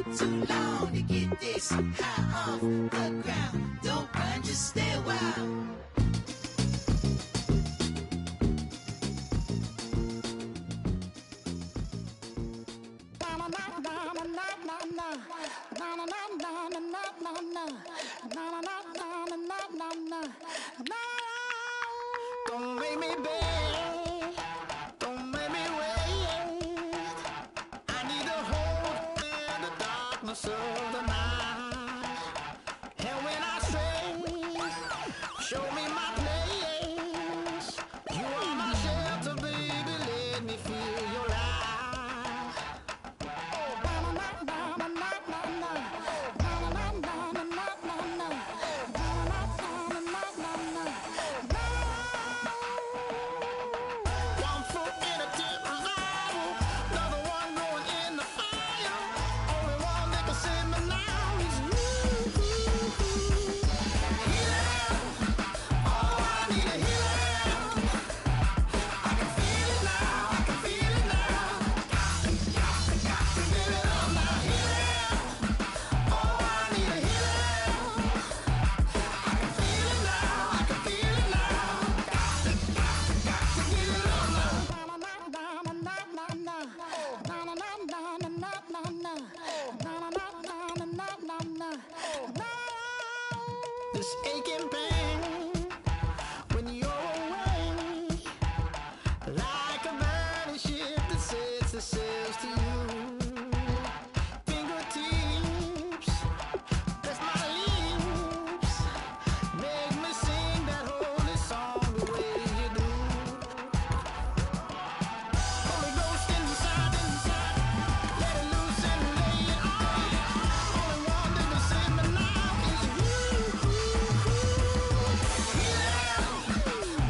took too long to get this high off the ground. Don't run, just stay a while. Don't make me beg, don't make me wait. I need to hold in the darkness of the night. And when I stray, show me my place. You are my shelter, baby, let me feel your light. One foot in a deep revival, another one going in the fire. Only one that can save me now is you. Healing, oh, I need a healing. I can feel it now, I can feel it now. Got to give it up now. Healing, oh, I need a healing. I can feel it now, I can feel it now. Got to give it up now. This aching pain when you're away, like a burning ship that sets the sails to you. Fingertips, that's my lips, make me sing that holy song the way you do. Holy Ghost inside, let it loose and lay it on. Only one that can save me now is you. Healing,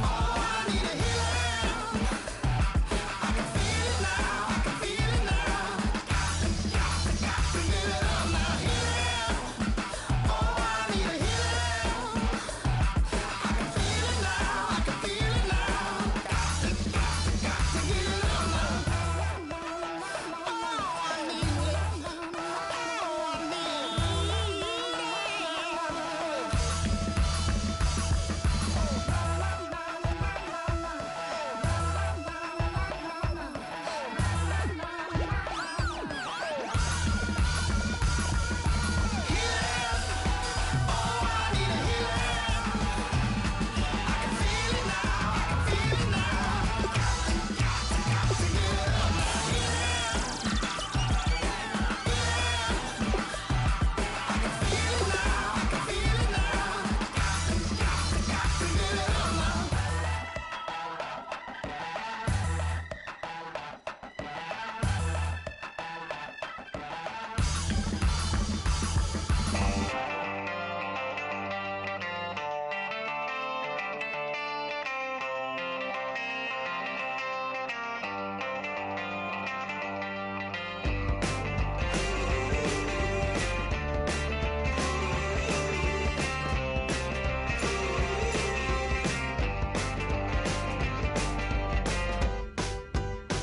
oh, I need a healing. I can feel it now, I can feel it now. Got to give it up now. Healing, oh, I need a healing. I can feel it now, I can feel it now. Got to give it up now. Oh, I need it. Oh, I need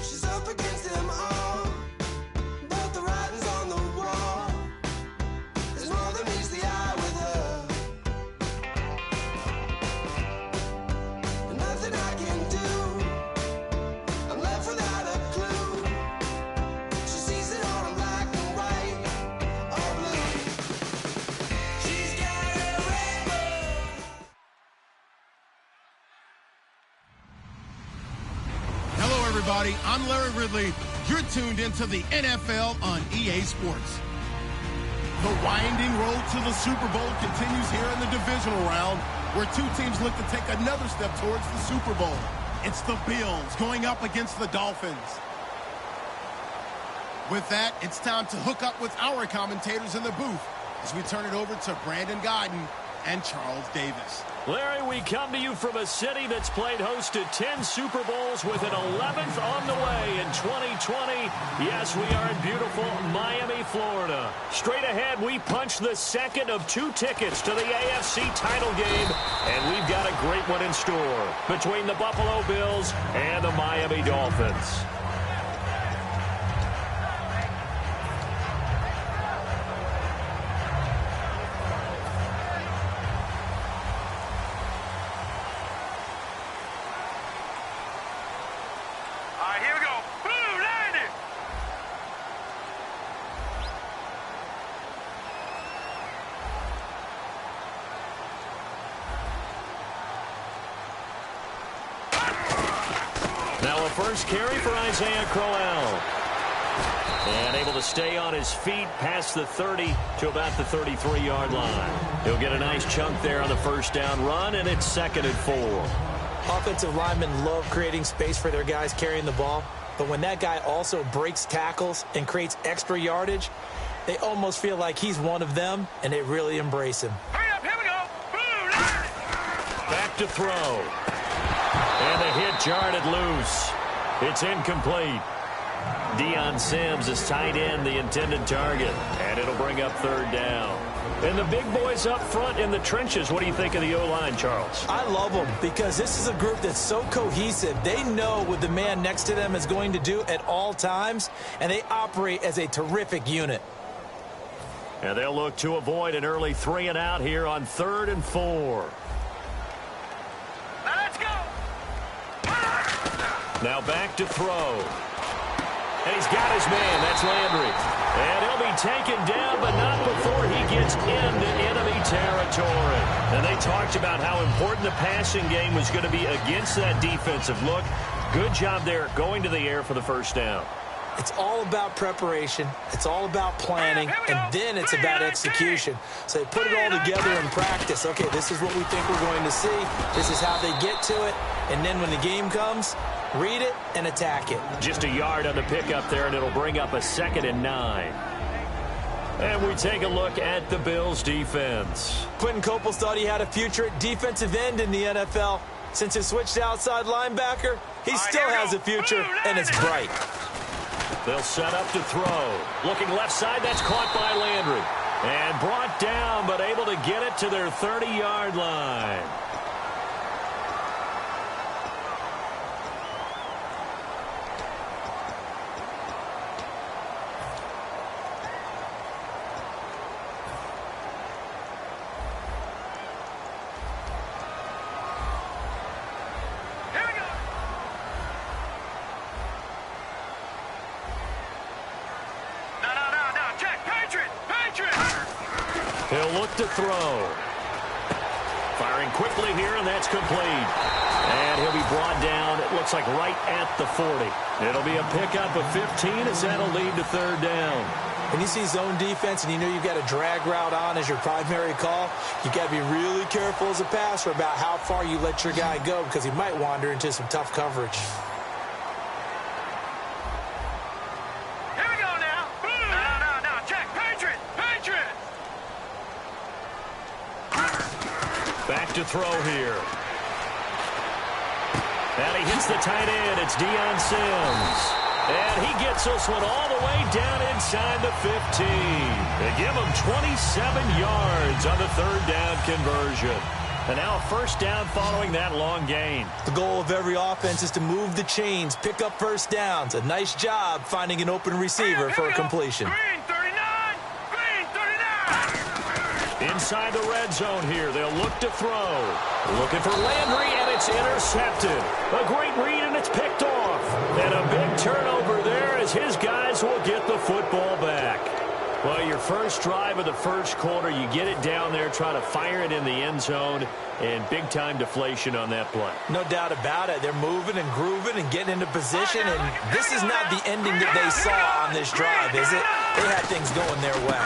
She's up against them all, but the writing's on the wall. There's more than meets the eye with her. And nothing I can do, I'm left without a clue. She sees it all in black and white or blue. She's got a rainbow. Hello, everybody. I'm Larry Ridley. You're tuned into the NFL on EA Sports. The winding road to the Super Bowl continues here in the divisional round, where two teams look to take another step towards the Super Bowl. It's the Bills going up against the Dolphins. With that, it's time to hook up with our commentators in the booth as we turn it over to Brandon Godden and Charles Davis. Larry, we come to you from a city that's played host to 10 Super Bowls with an 11th on the way in 2020. Yes, we are in beautiful Miami, Florida. Straight ahead, we punch the second of 2 tickets to the AFC title game, and we've got a great one in store between the Buffalo Bills and the Miami Dolphins. The first carry for Isaiah Crowell. And able to stay on his feet past the 30 to about the 33-yard line. He'll get a nice chunk there on the first down run, and it's 2nd and 4. Offensive linemen love creating space for their guys carrying the ball, but when that guy also breaks tackles and creates extra yardage, they almost feel like he's one of them, and they really embrace him. Hurry up, here we go. Boom. Back to throw. And the hit jarred it loose. It's incomplete. Deion Sims is tight end, the intended target, and it'll bring up 3rd down. And the big boys up front in the trenches, what do you think of the O-line, Charles? I love them because this is a group that's so cohesive. They know what the man next to them is going to do at all times, and they operate as a terrific unit. And they'll look to avoid an early 3 and out here on 3rd and 4. Now let's go. Now back to throw. And he's got his man. That's Landry. And he'll be taken down, but not before he gets into enemy territory. And they talked about how important the passing game was going to be against that defensive look. Good job there going to the air for the first down. It's all about preparation. It's all about planning, and then it's about execution. So they put it all together in practice. Okay, this is what we think we're going to see. This is how they get to it. And then when the game comes, read it and attack it. Just a yard on the pickup there, and it'll bring up a 2nd and 9. And we take a look at the Bills' defense. Quentin Coples thought he had a future at defensive end in the NFL. Since he switched to outside linebacker, he still has a future, and it's bright. They'll set up to throw. Looking left side, that's caught by Landry. And brought down, but able to get it to their 30-yard line. He'll look to throw. Firing quickly here, and that's complete. And he'll be brought down, it looks like right at the 40. It'll be a pickup of 15 as that'll lead to 3rd down. When you see zone defense and you know you've got a drag route on as your primary call, you got to be really careful as a passer about how far you let your guy go because he might wander into some tough coverage. Back to throw here. And he hits the tight end. It's Deion Sims. And he gets this one all the way down inside the 15. They give him 27 yards on the 3rd down conversion. And now a 1st down following that long gain. The goal of every offense is to move the chains, pick up 1st downs. A nice job finding an open receiver for a completion. Green 39! Green 39! Inside the red zone here, they'll look to throw. Looking for Landry, and it's intercepted. A great read, and it's picked off. And a big turnover there as his guys will get the football back. Well, your first drive of the first quarter, you get it down there, try to fire it in the end zone, and big-time deflation on that play. No doubt about it. They're moving and grooving and getting into position, and this is not the ending that they saw on this drive, is it? They had things going their way.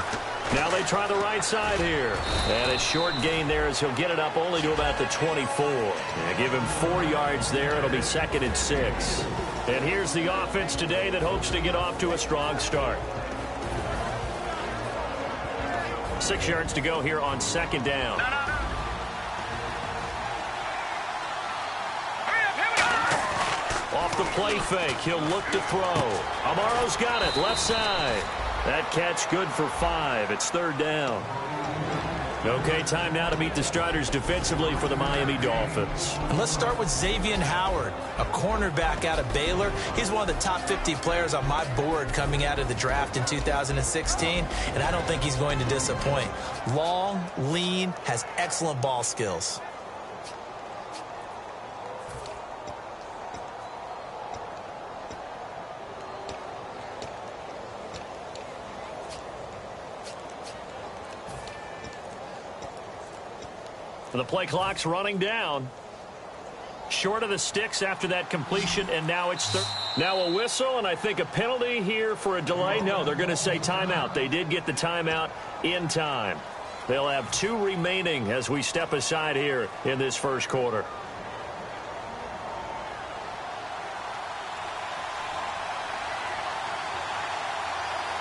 Now they try the right side here. And a short gain there as he'll get it up only to about the 24. And give him 4 yards there. It'll be 2nd and 6. And here's the offense today that hopes to get off to a strong start. 6 yards to go here on 2nd down. Off the play fake, he'll look to throw. Amaro's got it, left side. That catch good for 5. It's 3rd down. Okay, time now to meet the starters defensively for the Miami Dolphins. And let's start with Xavier Howard, a cornerback out of Baylor. He's one of the top 50 players on my board coming out of the draft in 2016, and I don't think he's going to disappoint. Long, lean, has excellent ball skills. The play clock's running down. short of the sticks after that completion, and now it's now a whistle, and I think a penalty here for a delay. No, they're going to say timeout. They did get the timeout in time. They'll have 2 remaining as we step aside here in this first quarter.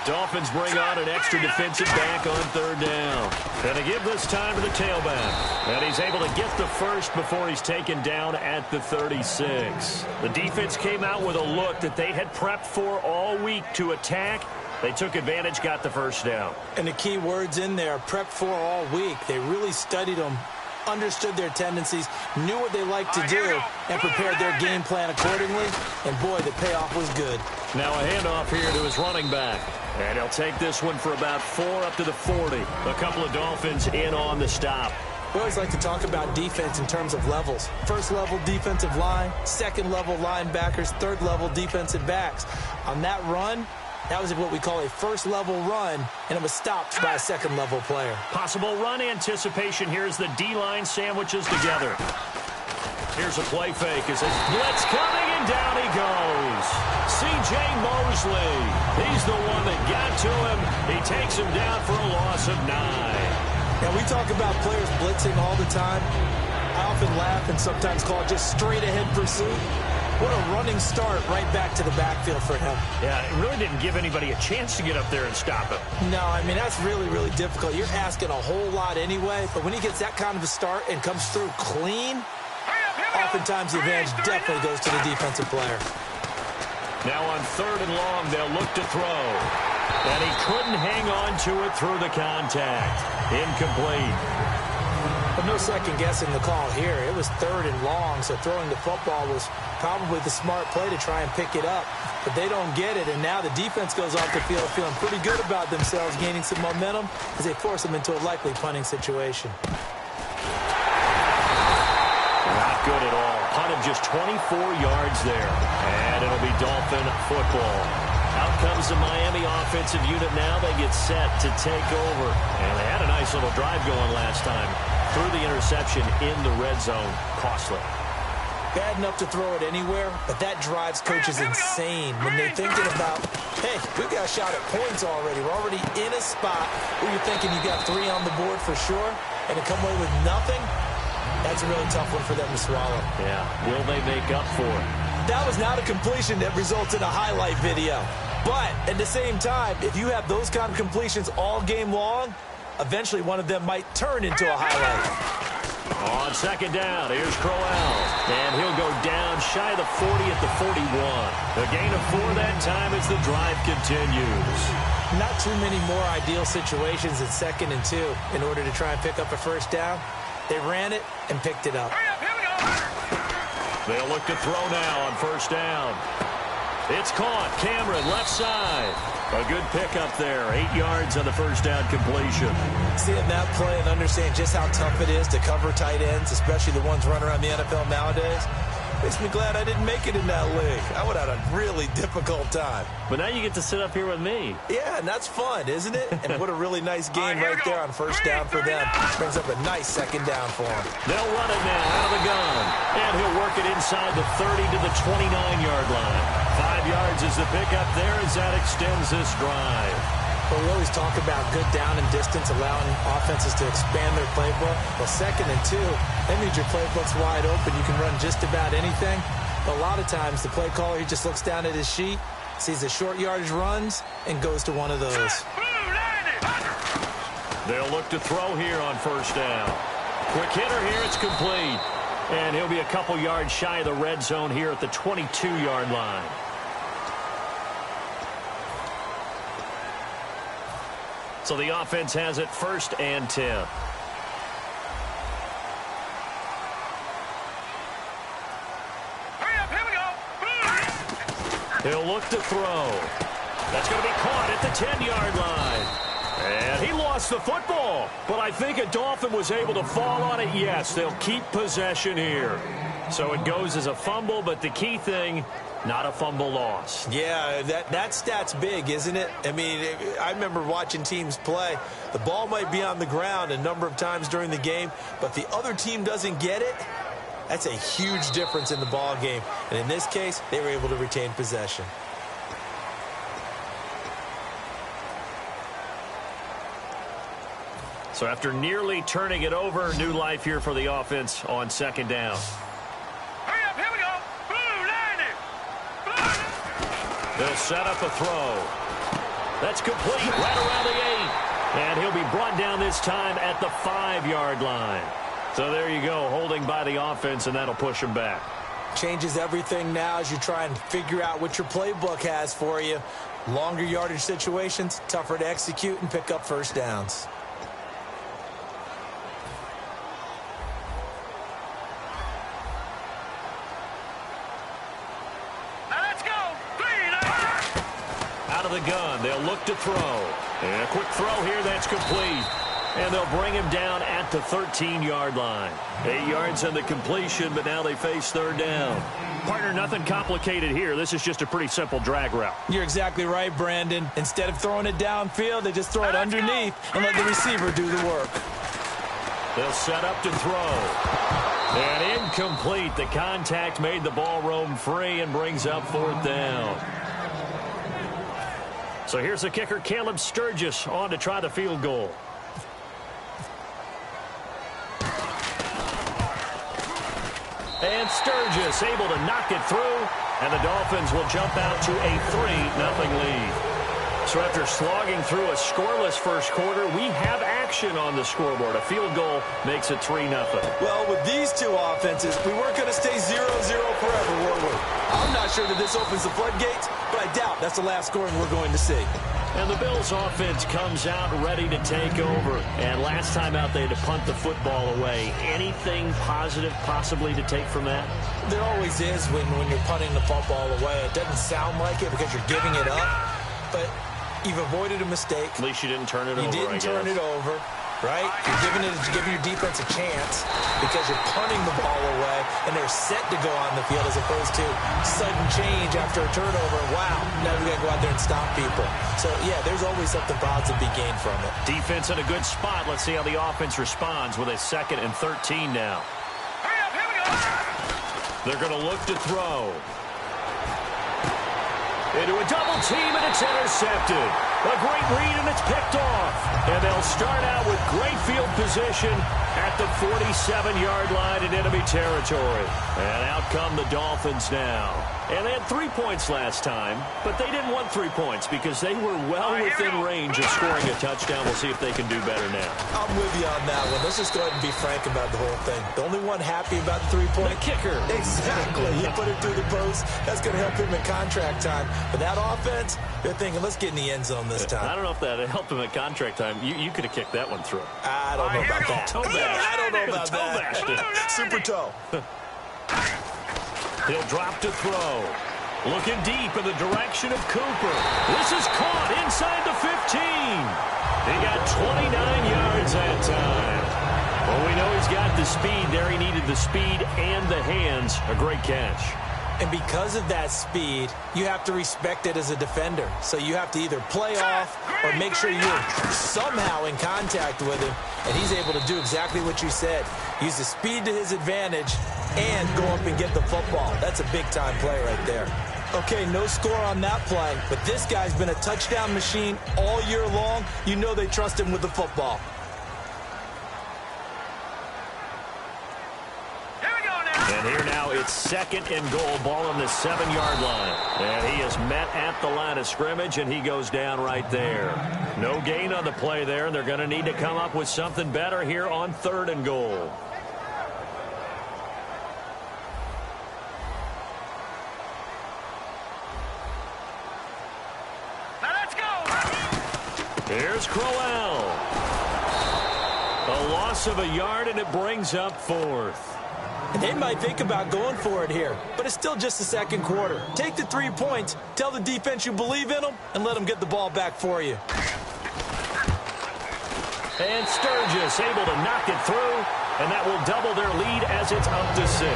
Dolphins bring on an extra defensive back on 3rd down. Going to give this time to the tailback. And he's able to get the first before he's taken down at the 36. The defense came out with a look that they had prepped for all week to attack. They took advantage, got the first down. And the key words in there, prepped for all week. They really studied them, understood their tendencies, knew what they liked to do, and prepared their game plan accordingly. And, boy, the payoff was good. Now a handoff here to his running back. And he'll take this one for about 4 up to the 40. A couple of Dolphins in on the stop. We always like to talk about defense in terms of levels. 1st level defensive line, 2nd level linebackers, 3rd level defensive backs. On that run, that was what we call a 1st level run, and it was stopped by a 2nd level player. Possible run anticipation. Here's the D-line sandwiches together. Here's a play fake as it's blitz coming, and down he goes. C.J. Mosley. He's the one that got to him. He takes him down for a loss of 9. Now, we talk about players blitzing all the time. I often laugh and sometimes call it just straight-ahead pursuit. What a running start right back to the backfield for him. Yeah, it really didn't give anybody a chance to get up there and stop him. No, I mean, that's really, really difficult. You're asking a whole lot anyway, but when he gets that kind of a start and comes through clean, oftentimes the advantage definitely goes to the defensive player. Now on 3rd and long, they'll look to throw. And he couldn't hang on to it through the contact. Incomplete. But no second-guessing the call here. It was 3rd and long, so throwing the football was probably the smart play to try and pick it up. But they don't get it, and now the defense goes off the field feeling pretty good about themselves, gaining some momentum as they force them into a likely punting situation. Not good at all. Punted just 24 yards there. And it'll be Dolphin football. Out comes the Miami offensive unit now. They get set to take over. And they had a nice little drive going last time. Through the interception in the red zone. Costly. Bad enough to throw it anywhere, but that drives coaches insane when they're thinking about, hey, we've got a shot at points already. We're already in a spot where you're thinking you got 3 on the board for sure, and to come away with nothing, that's a really tough one for them to swallow. Yeah, will they make up for it? That was not a completion that results in a highlight video. But at the same time, if you have those kind of completions all game long, eventually one of them might turn into a highlight. On 2nd down, here's Crowell. And he'll go down shy of the 40 at the 41. A gain of 4 that time as the drive continues. Not too many more ideal situations at 2nd and 2 in order to try and pick up a 1st down. They ran it and picked it up. They'll look to throw now on 1st down. It's caught. Cameron, left side. A good pickup there. 8 yards on the 1st down completion. Seeing that play and understand just how tough it is to cover tight ends, especially the ones running around the NFL nowadays, makes me glad I didn't make it in that league. I would have had a really difficult time. But now you get to sit up here with me. Yeah, and that's fun, isn't it? And what a really nice game right there on 1st down for them. Brings up a nice 2nd down for them. They'll run it now out of the gun. And he'll work it inside the 30 to the 29-yard line. 5 yards is the pickup there as that extends this drive. Well, we always talk about good down and distance, allowing offenses to expand their playbook. Well, 2nd and 2, that means your playbook's wide open. You can run just about anything. But a lot of times, the play caller, he just looks down at his sheet, sees the short yardage runs, and goes to one of those. They'll look to throw here on 1st down. Quick hitter here, it's complete. And he'll be a couple yards shy of the red zone here at the 22-yard line. So the offense has it 1st and 10. He'll look to throw. That's going to be caught at the 10-yard line. And he lost the football. But I think a Dolphin was able to fall on it. Yes, they'll keep possession here. So it goes as a fumble, but the key thing, not a fumble loss. Yeah, that stat's big, isn't it? I mean, I remember watching teams play. The ball might be on the ground a number of times during the game, but the other team doesn't get it. That's a huge difference in the ball game. And in this case, they were able to retain possession. So after nearly turning it over, new life here for the offense on second down. Hurry up, here we go. Blue, 90. They'll set up a throw. That's complete right around the 8. And he'll be brought down this time at the 5-yard line. So there you go, holding by the offense, and that'll push him back. Changes everything now as you try and figure out what your playbook has for you. Longer yardage situations, tougher to execute and pick up first downs. The gun. They'll look to throw. And a quick throw here. That's complete. And they'll bring him down at the 13-yard line. 8 yards on the completion, but now they face third down. Partner, nothing complicated here. This is just a pretty simple drag route. You're exactly right, Brandon. Instead of throwing it downfield, they just throw it underneath and let the receiver do the work. They'll set up to throw. And incomplete. The contact made the ball roam free and brings up fourth down. So here's the kicker, Caleb Sturgis, on to try the field goal. And Sturgis able to knock it through, and the Dolphins will jump out to a 3-0 lead. So after slogging through a scoreless first quarter, we have action on the scoreboard. A field goal makes it 3-0. Well, with these two offenses, we weren't going to stay 0-0 forever, were we? I'm not sure that this opens the floodgates, but I doubt that's the last scoring we're going to see. And the Bills offense comes out ready to take over. And last time out, they had to punt the football away. Anything positive possibly to take from that? There always is when you're punting the football away. It doesn't sound like it because you're giving it up, but you've avoided a mistake. At least you didn't turn it over, You didn't turn it over, right? You're giving your defense a chance because you're punting the ball away, and they're set to go on the field as opposed to sudden change after a turnover. Wow, now we got to go out there and stop people. So, yeah, there's always something positive to be gained from it. Defense in a good spot. Let's see how the offense responds with a 2nd and 13 now. Hurry up, here we go. They're going to look to throw. Into a double team, and it's intercepted. A great read, and it's picked off. And they'll start out with great field position at the 47-yard line in enemy territory. And out come the Dolphins now. And they had 3 points last time, but they didn't want 3 points because they were well within range of scoring a touchdown. We'll see if they can do better now. I'm with you on that one. Let's just go ahead and be frank about the whole thing. The only one happy about the 3-point? The kicker. Exactly. He put it through the post. That's going to help him in contract time. But that offense, they're thinking, let's get in the end zone this time. I don't know if that helped him at contract time. You could have kicked that one through. I don't know about that. Toe bash. I don't know about Toe bashed it. that. Super toe. He'll drop to throw. Looking deep in the direction of Cooper. This is caught inside the 15. He got 29 yards that time. Well, we know he's got the speed there. He needed the speed and the hands. A great catch. And because of that speed, you have to respect it as a defender. So you have to either play off or make sure you're somehow in contact with him. And he's able to do exactly what you said. Use the speed to his advantage and go up and get the football. That's a big-time play right there. Okay, no score on that play, but this guy's been a touchdown machine all year long. You know they trust him with the football. And here now it's 2nd and goal, ball on the 7-yard line. And he is met at the line of scrimmage, and he goes down right there. No gain on the play there, and they're going to need to come up with something better here on 3rd and goal. Now let's go. Here's Crowell. A loss of a yard, and it brings up 4th. They might think about going for it here, but it's still just the 2nd quarter. Take the 3 points, tell the defense you believe in them, and let them get the ball back for you. And Sturgis able to knock it through, and that will double their lead as it's up to 6.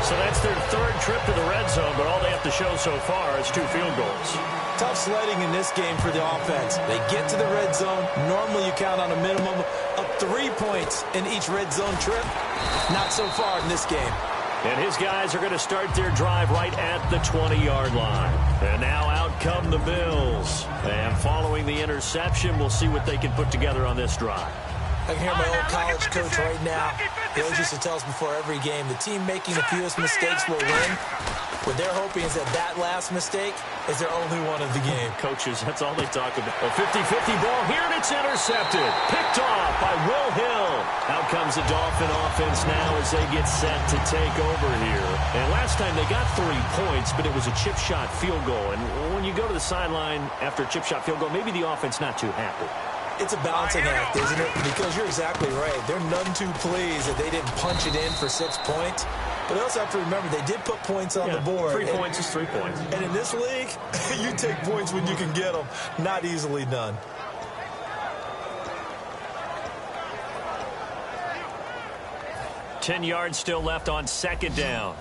So that's their 3rd trip to the red zone, but all they have to show so far is 2 field goals. Tough sledding in this game for the offense. They get to the red zone. Normally you count on a minimum of 3 points in each red zone trip. Not so far in this game. And his guys are going to start their drive right at the 20-yard line. And now out come the Bills. And following the interception, we'll see what they can put together on this drive. I can hear my old college coach right now. He always used to tell us before every game, the team making the fewest mistakes will win. What they're hoping is that last mistake is their only one of the game. Coaches, that's all they talk about. A 50-50 ball here, and it's intercepted. Picked off by Will Hill. Out comes the Dolphin offense now as they get set to take over here. And last time they got 3 points, but it was a chip shot field goal. And when you go to the sideline after a chip shot field goal, maybe the offense not too happy. It's a balancing act, isn't it? Because you're exactly right. They're none too pleased that they didn't punch it in for 6 points. But they also have to remember they did put points on the board. 3 points is 3 points. And in this league, you take points when you can get them. Not easily done. Ten yards still left on second down.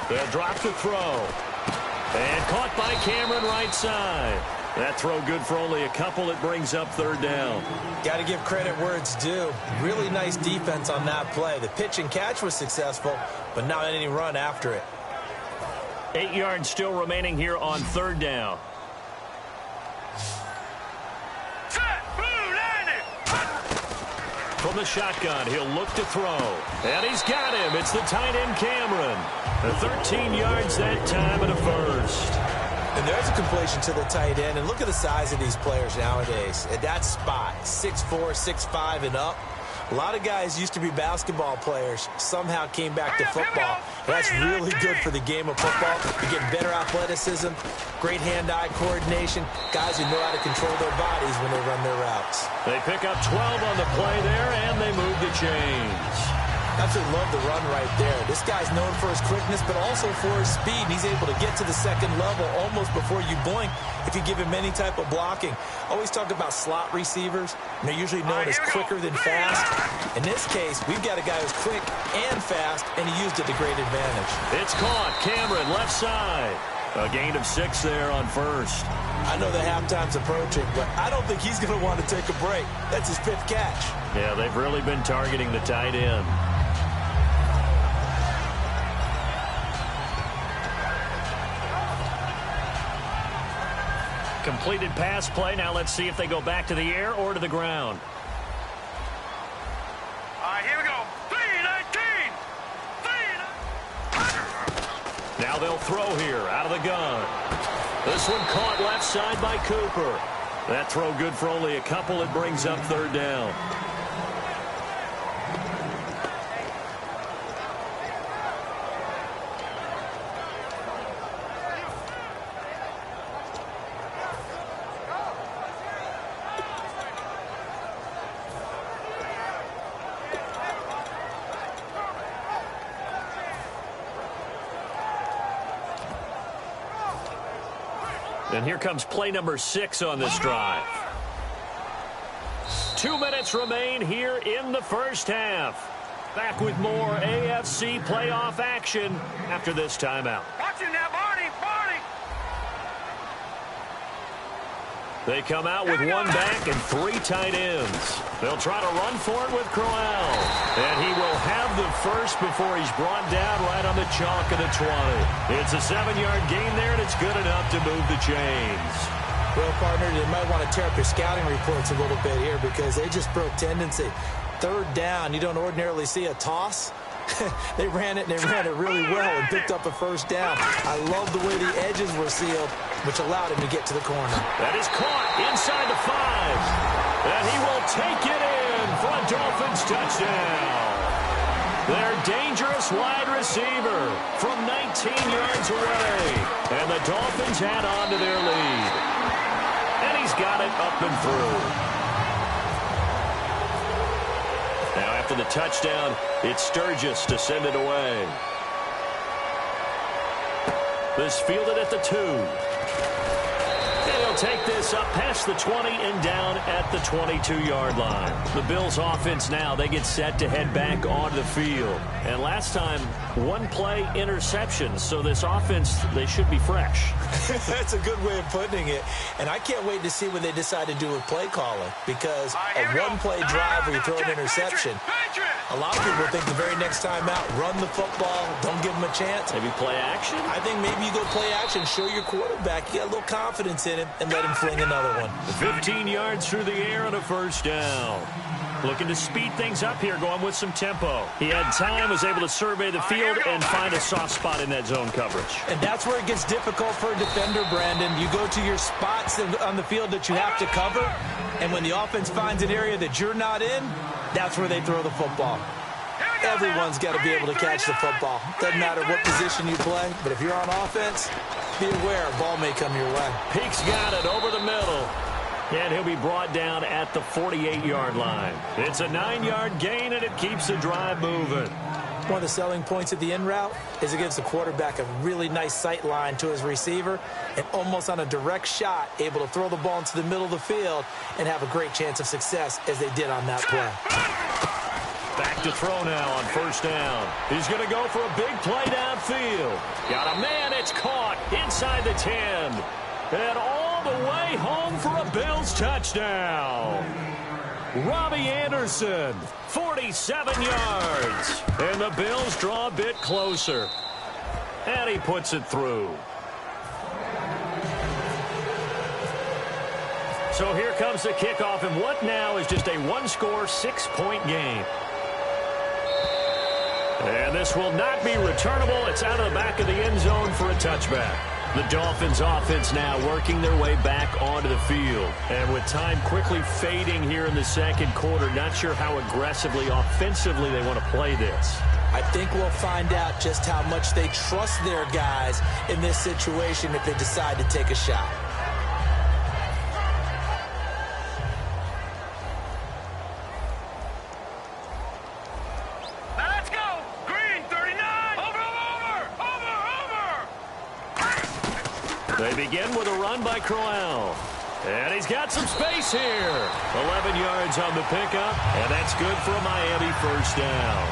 They'll drop the throw. And caught by Cameron right side. That throw good for only a couple. It brings up third down. Got to give credit where it's due. Really nice defense on that play. The pitch and catch was successful, but not any run after it. 8 yards still remaining here on third down. From the shotgun, he'll look to throw. And he's got him. It's the tight end, Cameron. 13 yards that time and a first. And there's a completion to the tight end. And look at the size of these players nowadays. At that spot, 6'4", 6'5", and up. A lot of guys used to be basketball players, somehow came back to football. That's really good for the game of football. You get better athleticism, great hand-eye coordination, guys who know how to control their bodies when they run their routes. They pick up 12 on the play there, and they move the chains. Absolutely love the run right there. This guy's known for his quickness, but also for his speed. And he's able to get to the second level almost before you blink if you give him any type of blocking. Always talk about slot receivers. And they're usually known as quicker than fast. In this case, we've got a guy who's quick and fast, and he used it to great advantage. It's caught. Cameron, left side. A gain of 6 there on first. I know the halftime's approaching, but I don't think he's going to want to take a break. That's his 5th catch. Yeah, they've really been targeting the tight end. Completed pass play. Now let's see if they go back to the air or to the ground. All right, here we go. 3-19. Now they'll throw here out of the gun. This one caught left side by Cooper. That throw good for only a couple. It brings up third down. And here comes play number 6 on this drive. 2 minutes remain here in the first half. Back with more AFC playoff action after this timeout. Watch him now, Barney. They come out with 1 back and 3 tight ends. They'll try to run for it with Crowell. And he will have the first before he's brought down right on the chalk of the 20. It's a 7-yard gain there, and it's good enough to move the chains. Well, partner, they might want to tear up their scouting reports a little bit here because they just broke tendency. Third down, you don't ordinarily see a toss. They ran it, and they ran it really well and picked up a first down. I love the way the edges were sealed, which allowed him to get to the corner. That is caught inside the 5. And he will take it in for a Dolphins touchdown. Their dangerous wide receiver from 19 yards away. And the Dolphins add on to their lead. And he's got it up and through. Now after the touchdown, it's Sturgis to send it away. This fielded at the 2. And he'll take this up past the 20 and down at the 22-yard line. The Bills offense now, they get set to head back onto the field. And last time, one-play interception. So this offense, they should be fresh. That's a good way of putting it. And I can't wait to see what they decide to do with play calling. Because a one-play drive where you throw an interception, a lot of people think the very next time out, run the football, don't give them a chance. Maybe play action? I think maybe you go play action, show your quarterback you got a little confidence in him, and let him fling another one. 15 yards through the air and a first down. Looking to speed things up here, going with some tempo. He had time, was able to survey the field and find a soft spot in that zone coverage. And that's where it gets difficult for a defender, Brandon. You go to your spots on the field that you have to cover, and when the offense finds an area that you're not in, that's where they throw the football. Everyone's got to be able to catch the football. Doesn't matter what position you play, but if you're on offense, be aware a ball may come your way. Peek's got it over the middle. And he'll be brought down at the 48-yard line. It's a 9-yard gain, and it keeps the drive moving. One of the selling points of the in route is it gives the quarterback a really nice sight line to his receiver and almost on a direct shot able to throw the ball into the middle of the field and have a great chance of success as they did on that play. Back to throw now on first down. He's going to go for a big play downfield. Got a man, it's caught inside the 10. And all the way home for a Bills touchdown. Robbie Anderson, 47 yards. And the Bills draw a bit closer. And he puts it through. So here comes the kickoff, and what now is just a one-score, 6-point game. And this will not be returnable. It's out of the back of the end zone for a touchback. The Dolphins offense now working their way back onto the field. And with time quickly fading here in the second quarter, not sure how aggressively, offensively they want to play this. I think we'll find out just how much they trust their guys in this situation if they decide to take a shot. They begin with a run by Crowell. And he's got some space here. 11 yards on the pickup, and that's good for a Miami first down.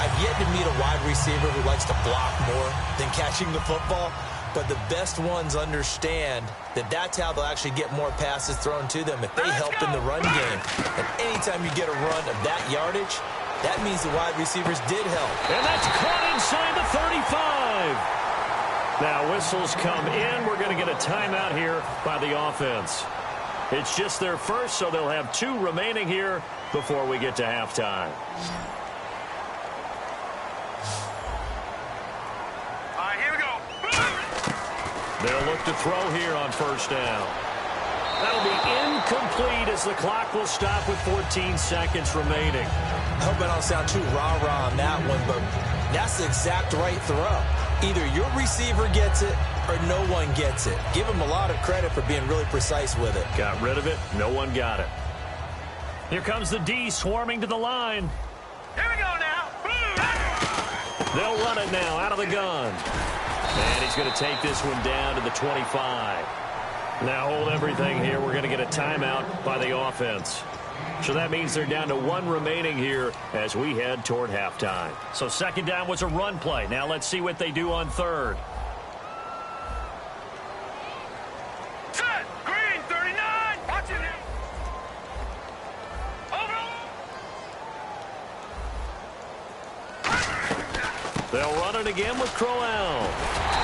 I've yet to meet a wide receiver who likes to block more than catching the football, but the best ones understand that that's how they'll actually get more passes thrown to them if they help in the run game. And anytime you get a run of that yardage, that means the wide receivers did help. And that's caught inside the 35. Now whistles come in. We're going to get a timeout here by the offense. It's just their first, so they'll have 2 remaining here before we get to halftime. All right, here we go. They'll look to throw here on first down. That'll be incomplete as the clock will stop with 14 seconds remaining. I hope I don't sound too rah-rah on that one, but that's the exact right throw. Either your receiver gets it or no one gets it. Give him a lot of credit for being really precise with it. Got rid of it. No one got it. Here comes the D swarming to the line. Here we go now. They'll run it now out of the gun. And he's going to take this one down to the 25. Now hold everything here. We're going to get a timeout by the offense. So that means they're down to 1 remaining here as we head toward halftime. So second down was a run play. Now let's see what they do on third. Set. Green, 39. Watch it. Over. They'll run it again with Crowell.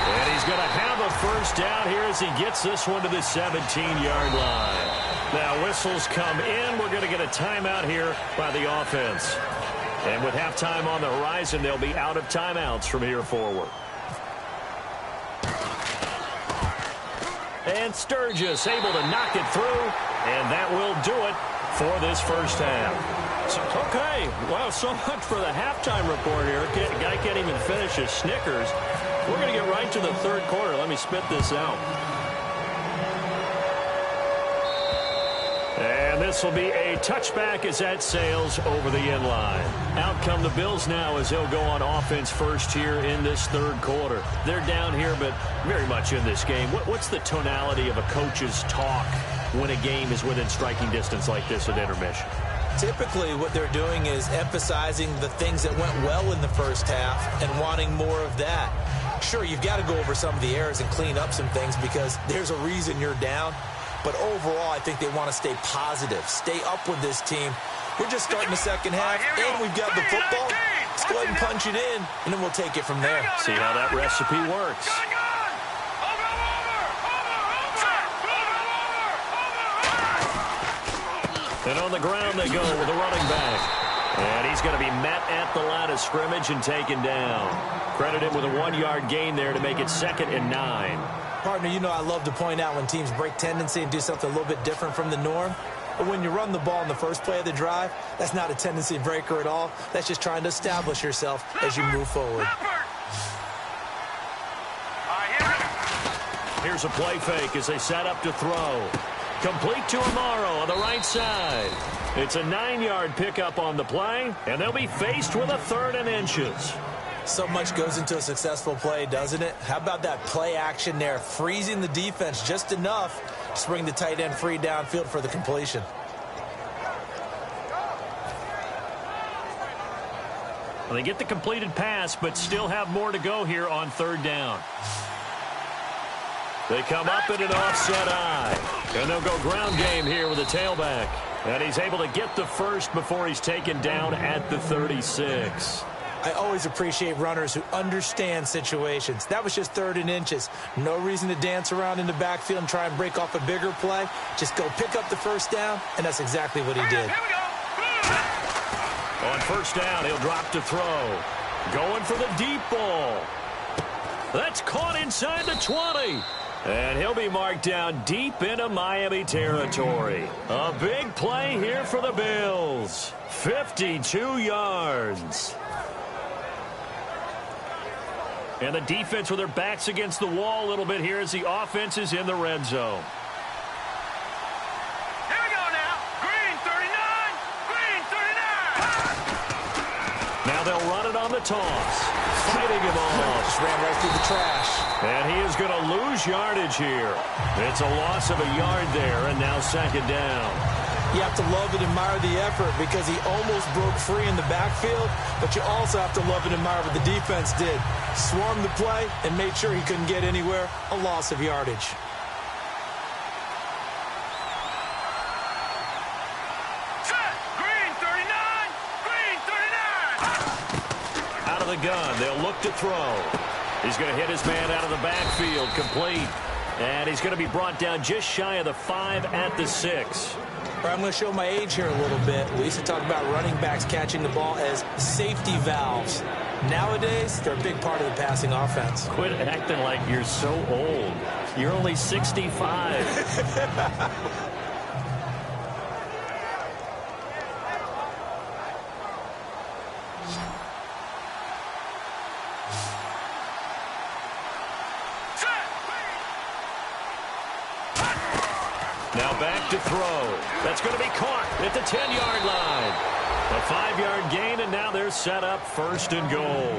And he's going to have a first down here as he gets this one to the 17-yard line. Now whistles come in. We're going to get a timeout here by the offense. And with halftime on the horizon, they'll be out of timeouts from here forward. And Sturgis able to knock it through. And that will do it for this first half. Okay, well, so much for the halftime report here. Guy can't even finish his Snickers. We're going to get right to the third quarter. Let me spit this out. And this will be a touchback as that sails over the end line. Out come the Bills now as they'll go on offense first here in this third quarter. They're down here, but very much in this game. What's the tonality of a coach's talk when a game is within striking distance like this at intermission? Typically, what they're doing is emphasizing the things that went well in the first half and wanting more of that. Sure, you've got to go over some of the errors and clean up some things because there's a reason you're down. But overall, I think they want to stay positive, stay up with this team. We're just starting the second half, and we've got the football. Let's go ahead and punch it in, and then we'll take it from there. See how that recipe works. And on the ground they go with a running back. And he's going to be met at the line of scrimmage and taken down. Credit him with a 1-yard gain there to make it 2nd and 9. Partner, you know I love to point out when teams break tendency and do something a little bit different from the norm. But when you run the ball in the first play of the drive, that's not a tendency breaker at all. That's just trying to establish yourself as you move forward. Here's a play fake as they set up to throw. Complete to Amaro on the right side. It's a 9-yard pickup on the play, and they'll be faced with a 3rd and inches. So much goes into a successful play, doesn't it? How about that play action there, freezing the defense just enough to bring the tight end free downfield for the completion. Well, they get the completed pass, but still have more to go here on 3rd down. They come up in an offset eye, and they'll go ground game here with a tailback. And he's able to get the first before he's taken down at the 36. I always appreciate runners who understand situations. That was just 3rd and inches. No reason to dance around in the backfield and try and break off a bigger play. Just go pick up the first down, and that's exactly what he did. On 1st down, he'll drop to throw. Going for the deep ball. That's caught inside the 20. And he'll be marked down deep into Miami territory. A big play here for the Bills. 52 yards. And the defense with their backs against the wall a little bit here as the offense is in the red zone. Here we go now. Green 39. Green 39. Now they'll run it on the toss. Fighting him off. Just ran right through the trash. And he is going to lose yardage here. It's a loss of a yard there, and now 2nd down. You have to love and admire the effort because he almost broke free in the backfield, but you also have to love and admire what the defense did. Swarmed the play and made sure he couldn't get anywhere. A loss of yardage. Set. Green 39. Green 39. Out of the gun, they'll look to throw. He's going to hit his man out of the backfield, complete. And he's going to be brought down just shy of the 5 at the 6. I'm going to show my age here a little bit. We used to talk about running backs catching the ball as safety valves. Nowadays, they're a big part of the passing offense. Quit acting like you're so old. You're only 65. Now back to throw. That's going to be caught at the 10-yard line. A 5-yard gain, and now they're set up 1st and goal.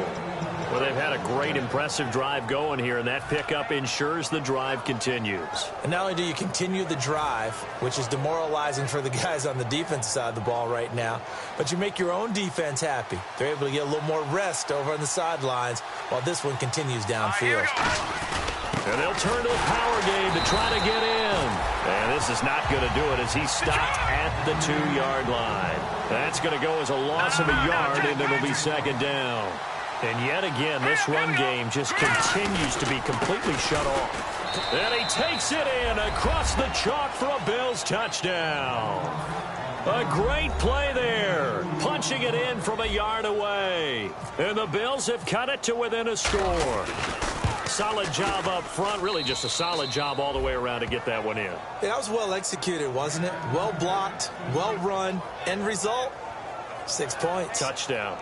Well, they've had a great, impressive drive going here, and that pickup ensures the drive continues. And not only do you continue the drive, which is demoralizing for the guys on the defensive side of the ball right now, but you make your own defense happy. They're able to get a little more rest over on the sidelines while this one continues downfield. And they'll turn to the power game to try to get in. And this is not going to do it as he's stopped at the 2-yard line. That's going to go as a loss of a yard, and it'll be 2nd down. And yet again, this run game just continues to be completely shut off. And he takes it in across the chalk for a Bills touchdown. A great play there, punching it in from a yard away. And the Bills have cut it to within a score. Solid job up front, really just a solid job all the way around to get that one in. That was well executed, wasn't it? Well blocked, well run, end result, 6 points. Touchdown.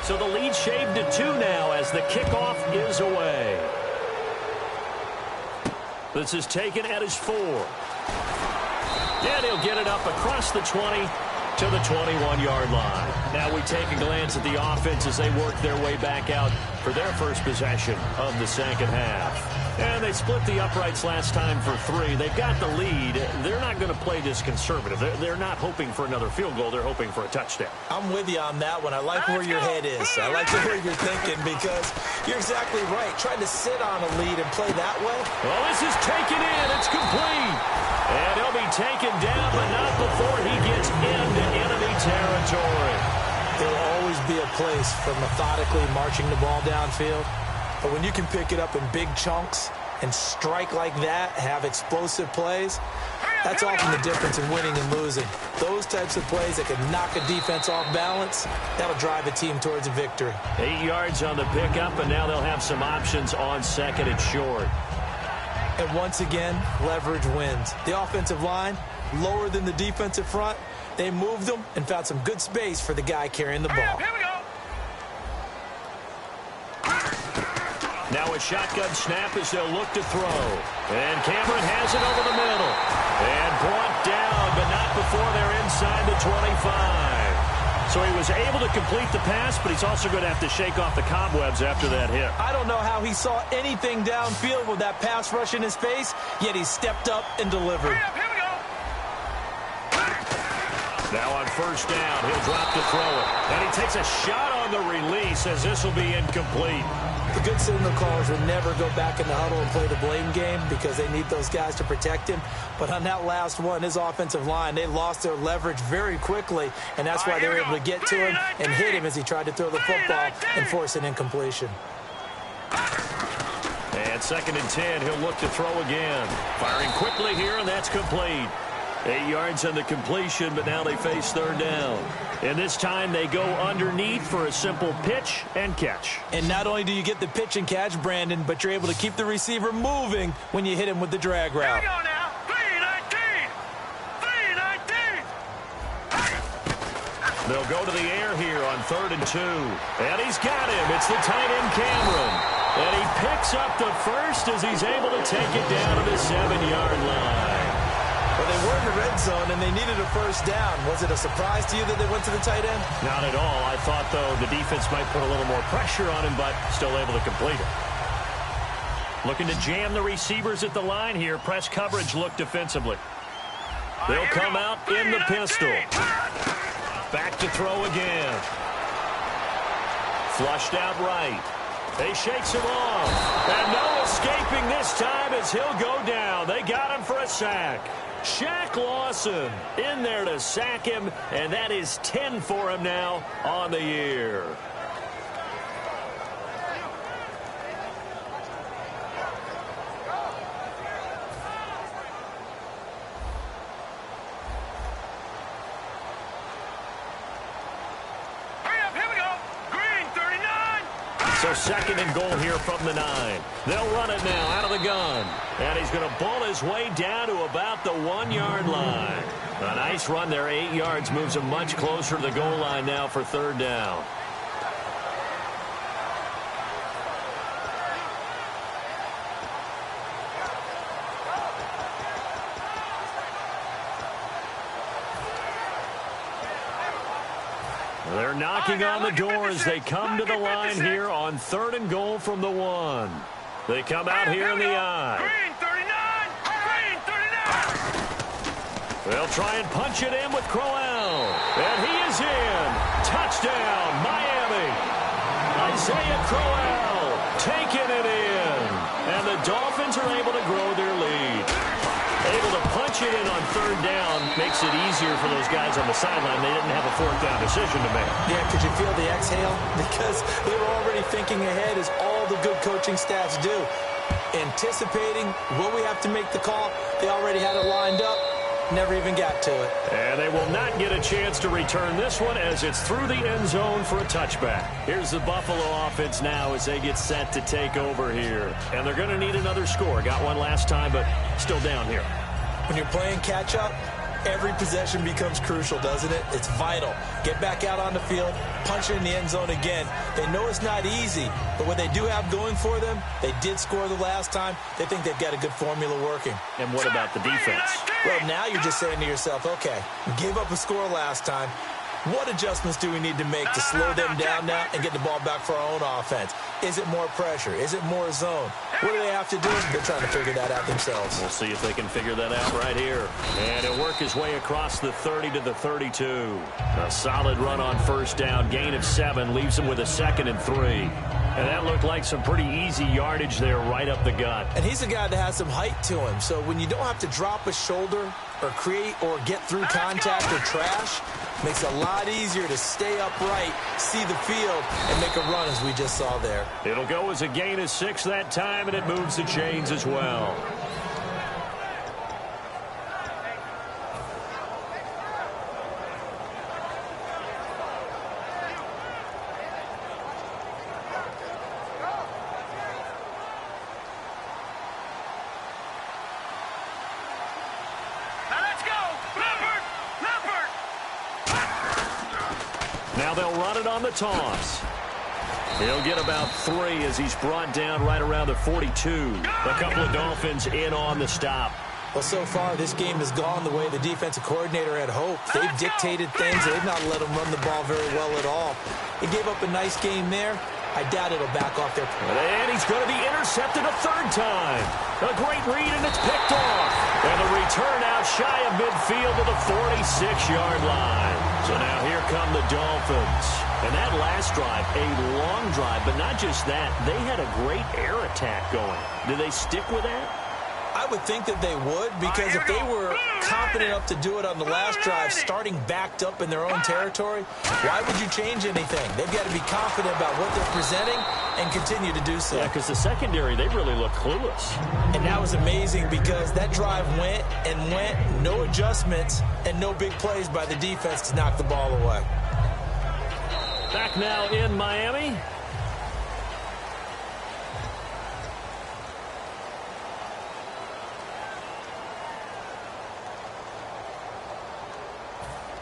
So the lead shaved to 2 now as the kickoff is away. This is taken at his 4. And he'll get it up across the 20 to the 21-yard line. Now we take a glance at the offense as they work their way back out for their first possession of the second half. And they split the uprights last time for 3. They've got the lead. They're not going to play this conservative. They're not hoping for another field goal. They're hoping for a touchdown. I'm with you on that one. I like where your head is. I like the way you're thinking because you're exactly right. Trying to sit on a lead and play that way. Well, this is taken in. It's complete. And he'll be taken down, but not before he gets into enemy territory. There will always be a place for methodically marching the ball downfield. But when you can pick it up in big chunks and strike like that, have explosive plays, that's often the difference in winning and losing. Those types of plays that can knock a defense off balance, that'll drive a team towards a victory. 8 yards on the pickup, and now they'll have some options on second and short. And once again, leverage wins. The offensive line, lower than the defensive front, they moved them and found some good space for the guy carrying the ball. Here we go. Now a shotgun snap as they'll look to throw. And Cameron has it over the middle. And brought down, but not before they're inside the 25. So he was able to complete the pass, but he's also going to have to shake off the cobwebs after that hit. I don't know how he saw anything downfield with that pass rush in his face, yet he stepped up and delivered. Here we go. Now on first down, he'll drop to throw it. And he takes a shot on the release as this will be incomplete. The good signal callers would never go back in the huddle and play the blame game because they need those guys to protect him. But on that last one, his offensive line, they lost their leverage very quickly, and that's why they were able to get to him and hit him as he tried to throw the football and force an incompletion. And second and 10, he'll look to throw again. Firing quickly here, and that's complete. 8 yards on the completion, but now they face third down. And this time they go underneath for a simple pitch and catch. And not only do you get the pitch and catch, Brandon, but you're able to keep the receiver moving when you hit him with the drag Here we route. go now. 319. 319. They'll go to the air here on 3rd and 2. And he's got him. It's the tight end, Cameron. And he picks up the first as he's able to take it down to the 7-yard line. Well, they were in the red zone, and they needed a first down. Was it a surprise to you that they went to the tight end? Not at all. I thought, though, the defense might put a little more pressure on him, but still able to complete it. Looking to jam the receivers at the line here. Press coverage look defensively. They'll come out in the pistol. Back to throw again. Flushed out right. They shakes him off. And no escaping this time as he'll go down. They got him for a sack. Shaq Lawson in there to sack him, and that is 10 for him now on the year. So second and goal here from the 9. They'll run it now out of the gun. And he's going to bull his way down to about the 1-yard line. A nice run there, 8 yards, moves him much closer to the goal line now for third down. They're knocking on the door as they come to the line here on 3rd and goal from the 1. They come out here in the I. Green 39. They'll try and punch it in with Crowell. And he is in. Touchdown, Miami. Isaiah Crowell taking it in. And the Dolphins are able to grow their lead. Able to punch it in on third down makes it easier for those guys on the sideline. They didn't have a fourth down decision to make. Yeah, could you feel the exhale? Because they were already thinking ahead as all the good coaching staffs do. Anticipating, will we have to make the call? They already had it lined up. Never even got to it. And they will not get a chance to return this one as it's through the end zone for a touchback. Here's the Buffalo offense now as they get set to take over here. And they're going to need another score. Got one last time, but still down here. When you're playing catch-up, Every possession becomes crucial, doesn't it? It's vital. Get back out on the field, punch it in the end zone again. They know it's not easy, but what they do have going for them, they did score the last time. They think they've got a good formula working. And what about the defense? Well, now you're just saying to yourself, okay, we gave up a score last time. What adjustments do we need to make to slow them down now and get the ball back for our own offense? Is it more pressure? Is it more zone? What do they have to do? They're trying to figure that out themselves. We'll see if they can figure that out right here. And he'll work his way across the 30 to the 32. A solid run on first down. Gain of 7 leaves him with a 2nd and 3. And that looked like some pretty easy yardage there right up the gut. And he's a guy that has some height to him. So when you don't have to drop a shoulder or create or get through contact or trash, makes it a lot easier to stay upright, see the field, and make a run as we just saw there. It'll go as a gain of 6 that time, and it moves the chains as well. Now they'll run it on the toss. He'll get about 3 as he's brought down right around the 42. A couple of Dolphins in on the stop. Well, so far, this game has gone the way the defensive coordinator had hoped. They've dictated things. They've not let him run the ball very well at all. He gave up a nice game there. I doubt it'll back off their play. And he's going to be intercepted a 3rd time. A great read, and it's picked off. And the return out shy of midfield to the 46-yard line. So now here come the Dolphins. And that last drive, a long drive, but not just that. They had a great air attack going. Do they stick with that? I would think that they would, because if they were confident enough to do it on the last drive, starting backed up in their own territory, why would you change anything? They've got to be confident about what they're presenting and continue to do so. Yeah, because the secondary, they really look clueless. And that was amazing because that drive went and went, no adjustments, and no big plays by the defense to knock the ball away. Back now in Miami.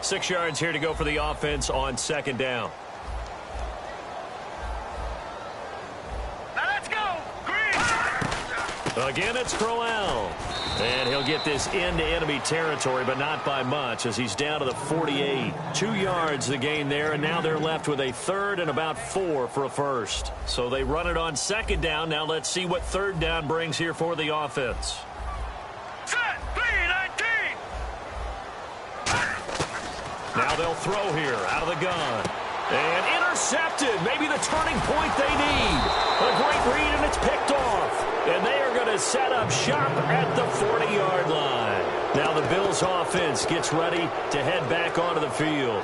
Six yards here to go for the offense on 2nd down. Now let's go. Green. Again, it's Crowell. And he'll get this into enemy territory, but not by much as he's down to the 48. 2 yards the gain there, and now they're left with a 3rd and about 4 for a 1st. So they run it on 2nd down. Now let's see what 3rd down brings here for the offense. Set. 3-19. Now they'll throw here out of the gun. And intercepted. Maybe the turning point they need. A great read, and it's picked off. And they are going to set up shop at the 40-yard line. Now the Bills' offense gets ready to head back onto the field.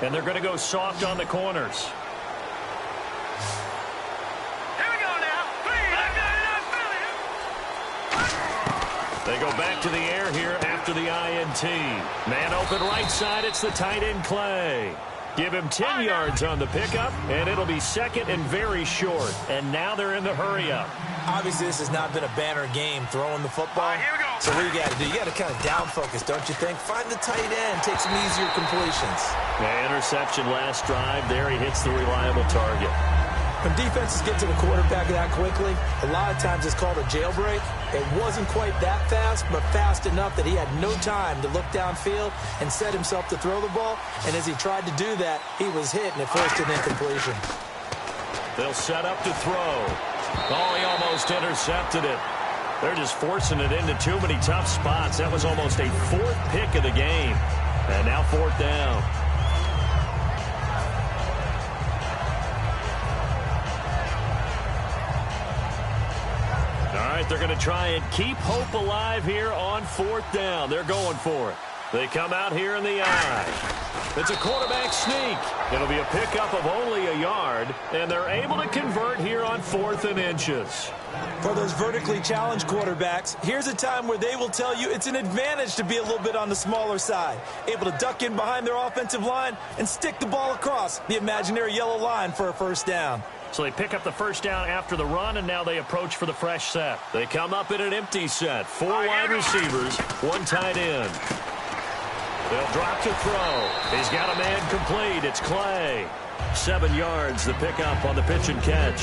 And they're going to go soft on the corners. They go back to the air here after the INT. Man open right side, it's the tight end Clay. Give him 10 yards on the pickup, and it'll be 2nd and very short. And now they're in the hurry-up. Obviously, this has not been a banner game throwing the football. Here we go. So what you got to do, you got to kind of down focus, don't you think? Find the tight end, take some easier completions. The interception last drive. There he hits the reliable target. When defenses get to the quarterback that quickly, a lot of times it's called a jailbreak. It wasn't quite that fast, but fast enough that he had no time to look downfield and set himself to throw the ball. And as he tried to do that, he was hit, and it forced an incompletion. They'll set up to throw. Oh, he almost intercepted it. They're just forcing it into too many tough spots. That was almost a 4th pick of the game. And now 4th down. All right, they're going to try and keep hope alive here on 4th down. They're going for it. They come out here in the eye. It's a quarterback sneak. It'll be a pickup of only a yard, and they're able to convert here on 4th and inches. For those vertically challenged quarterbacks, here's a time where they will tell you it's an advantage to be a little bit on the smaller side, able to duck in behind their offensive line and stick the ball across the imaginary yellow line for a first down. So they pick up the first down after the run, and now they approach for the fresh set. They come up in an empty set. 4 wide receivers, 1 tight end. They'll drop to throw. He's got a man complete. It's Clay. 7 yards, the pickup on the pitch and catch.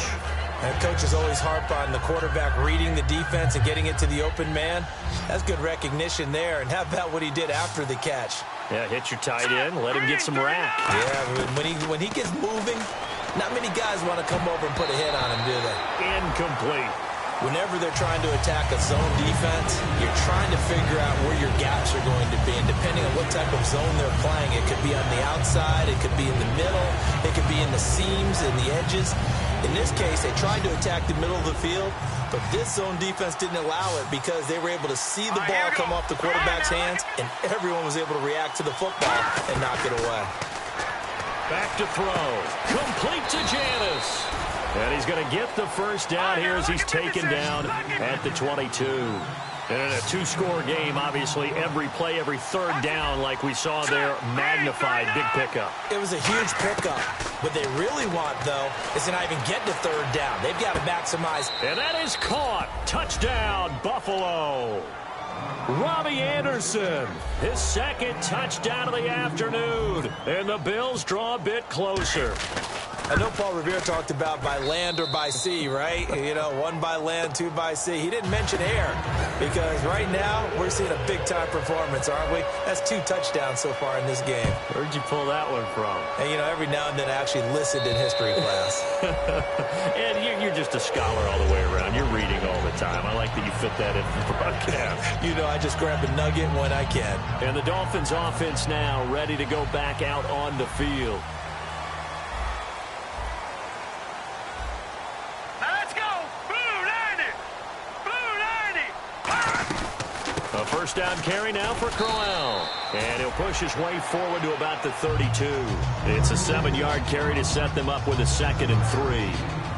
And coaches always harp on the quarterback reading the defense and getting it to the open man. That's good recognition there. And how about what he did after the catch? Yeah, hit your tight end. Let him get some rack. Yeah, when he gets moving, not many guys want to come over and put a hit on him, do they? Incomplete. Whenever they're trying to attack a zone defense, you're trying to figure out where your gaps are going to be. And depending on what type of zone they're playing, it could be on the outside, it could be in the middle, it could be in the seams and the edges. In this case, they tried to attack the middle of the field, but this zone defense didn't allow it because they were able to see the ball come off the quarterback's hands, and everyone was able to react to the football and knock it away. Back to throw. Complete to Janis. And he's going to get the first down here as he's taken down at the 22. And in a 2-score game, obviously, every play, every third down, like we saw there, magnified, big pickup. It was a huge pickup. What they really want, though, is to not even get to third down. They've got to maximize. And that is caught. Touchdown, Buffalo. Robbie Anderson, his 2nd touchdown of the afternoon. And the Bills draw a bit closer. I know Paul Revere talked about by land or by sea, right? You know, 1 by land, 2 by sea. He didn't mention air because right now we're seeing a big-time performance, aren't we? That's 2 touchdowns so far in this game. Where'd you pull that one from? And, you know, every now and then I actually listened in history class. And you're just a scholar all the way around. You're reading all the time. I like that you fit that in the broadcast. You know, I just grab a nugget when I can. And the Dolphins offense now ready to go back out on the field. A first down carry now for Crowell. And he'll push his way forward to about the 32. It's a 7-yard carry to set them up with a 2nd and 3.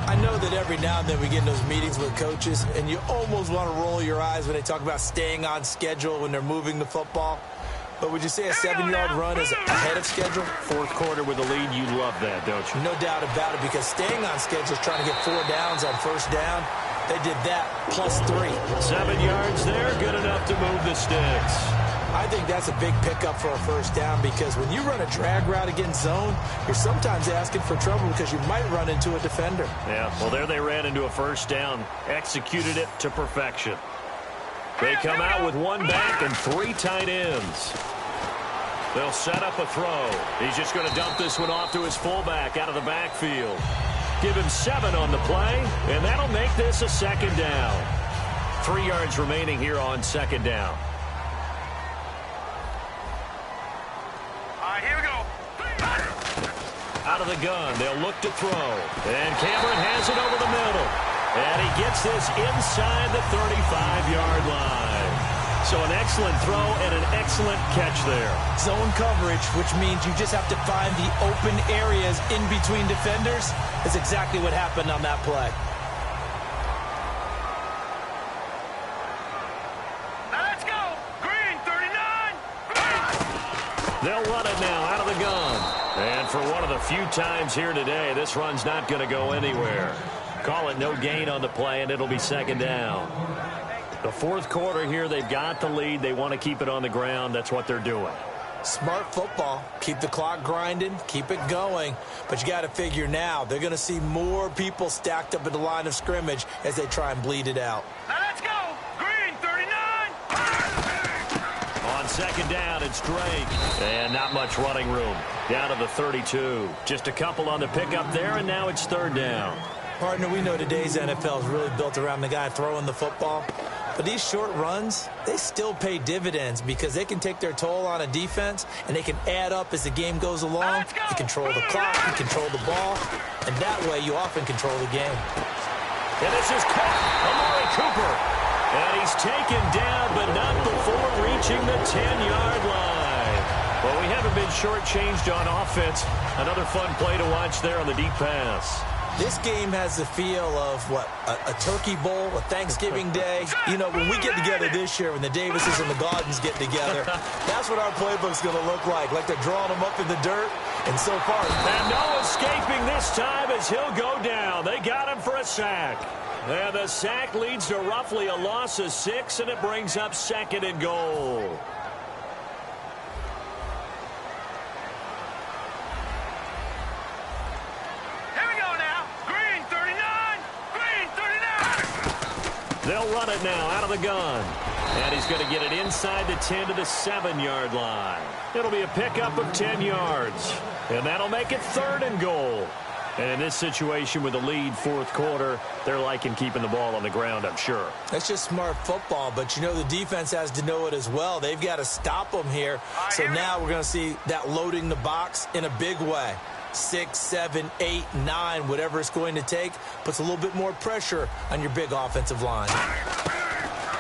I know that every now and then we get in those meetings with coaches, and you almost want to roll your eyes when they talk about staying on schedule when they're moving the football. But would you say a 7-yard run is ahead of schedule? 4th quarter with a lead, you love that, don't you? No doubt about it, because staying on schedule is trying to get 4 downs on first down. They did that plus 3. 7 yards there, good enough to move the sticks. I think that's a big pickup for a first down because when you run a drag route against zone, you're sometimes asking for trouble because you might run into a defender. Yeah, well, there they ran into a first down, executed it to perfection. They come out with 1 back and 3 tight ends. They'll set up a throw. He's just going to dump this one off to his fullback out of the backfield. Give him 7 on the play, and that'll make this a 2nd down. 3 yards remaining here on 2nd down. Here we go. Out of the gun, they'll look to throw. And Cameron has it over the middle. And he gets this inside the 35-yard line. So an excellent throw and an excellent catch there. Zone coverage, which means you just have to find the open areas in between defenders, is exactly what happened on that play. Let's go. Green, 39. They'll run it now out of the gun. And for one of the few times here today, this run's not going to go anywhere. Call it no gain on the play, and it'll be 2nd down. The 4th quarter here, they've got the lead. They want to keep it on the ground. That's what they're doing. Smart football. Keep the clock grinding. Keep it going. But you got to figure now, they're going to see more people stacked up at the line of scrimmage as they try and bleed it out. Let's go. Green, 39. On 2nd down, it's Drake. And not much running room. Down to the 32. Just a couple on the pickup there, and now it's 3rd down. Partner, we know today's NFL is really built around the guy throwing the football. But these short runs, they still pay dividends because they can take their toll on a defense and they can add up as the game goes along. You control the clock, you control the ball, and that way you often control the game. And this is caught. Amari Cooper. And he's taken down, but not before reaching approaching the 10-yard line. Well, we haven't been shortchanged on offense. Another fun play to watch there on the deep pass. This game has the feel of, a turkey bowl, a Thanksgiving day. You know, when we get together this year, when the Davises and the Gaudens get together, that's what our playbook's going to look like they're drawing them up in the dirt. And so far, and no escaping this time as he'll go down. They got him for a sack. And the sack leads to roughly a loss of 6, and it brings up 2nd and goal. They'll run it now out of the gun. And he's going to get it inside the 10 to the 7-yard line. It'll be a pickup of 10 yards. And that'll make it 3rd and goal. And in this situation with the lead 4th quarter, they're liking keeping the ball on the ground, I'm sure. That's just smart football, but you know the defense has to know it as well. They've got to stop them here. So now we're going to see that loading the box in a big way. 6, 7, 8, 9, whatever it's going to take, puts a little bit more pressure on your big offensive line.